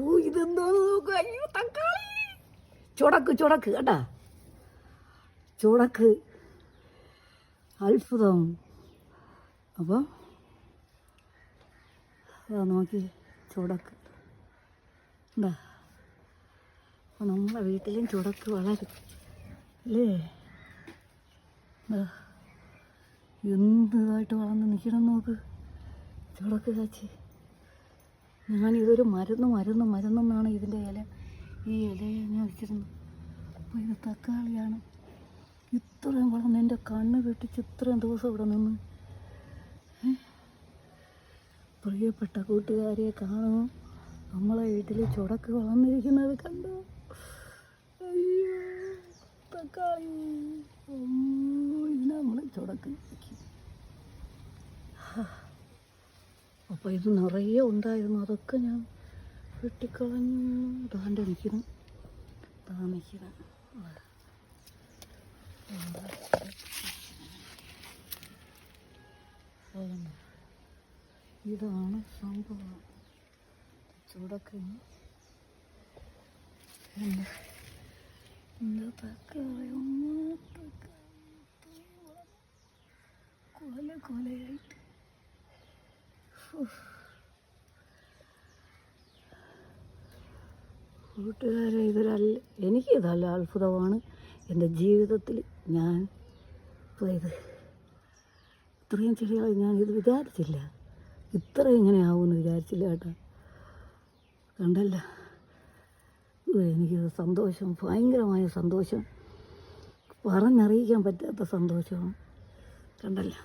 ഓ ഇതെന്തോ നോക്കുക. അയ്യോ തക്കാളി ചുടക്ക് കേട്ടാ, ചുടക്ക് അത്ഭുതം. അപ്പോൾ അതാ നോക്കി ചുടക്ക് എന്താ. അപ്പോൾ നമ്മളെ വീട്ടിലും ചുടക്ക് വളരും അല്ലേ. എന്തായിട്ട് വളർന്ന് നിൽക്കണം നോക്ക് ചുടക്ക് കാച്ചി. ഞാനിതൊരു മരുന്നെന്നാണ് ഇതിൻ്റെ ഇല. ഈ ഇലയെ ഞാൻ വെച്ചിരുന്നു. അപ്പോൾ ഇത് തക്കാളിയാണ്. ഇത്രയും വളർന്ന് എൻ്റെ കണ്ണ് വെട്ടിച്ച് ഇത്രയും ദിവസം ഇവിടെ നിന്ന്. പ്രിയപ്പെട്ട കൂട്ടുകാരെ കാണുന്നു, നമ്മളെ വീട്ടിൽ ചുടക്ക് വളർന്നിരിക്കുന്നത് കണ്ടു. അയ്യോ തക്കാളി. ഇതിനെ നമ്മൾ ചുടക്ക് വയ്ക്കും. അപ്പോൾ ഇത് നിറയെ ഉണ്ടായിരുന്നു, അതൊക്കെ ഞാൻ വെട്ടിക്കളഞ്ഞു. താണ്ട് നിൽക്കണം. ഇതാണ് സംഭവം. ചുടക്ക് എന്താ തക്കാളി കൊലയായിട്ട്. കൂട്ടുകാരെ എനിക്കിതല്ല അത്ഭുതമാണ്. എൻ്റെ ജീവിതത്തിൽ ഞാൻ ഇപ്പോൾ ഇത്രയും ചെടികൾ ഞാനിത് വിചാരിച്ചില്ല, ഇത്രയും ഇങ്ങനെ ആവുമെന്ന് വിചാരിച്ചില്ല കേട്ടോ. കണ്ടല്ല, എനിക്ക് സന്തോഷം, ഭയങ്കരമായ സന്തോഷം, പറഞ്ഞറിയിക്കാൻ പറ്റാത്ത സന്തോഷമാണ്. കണ്ടല്ലോ.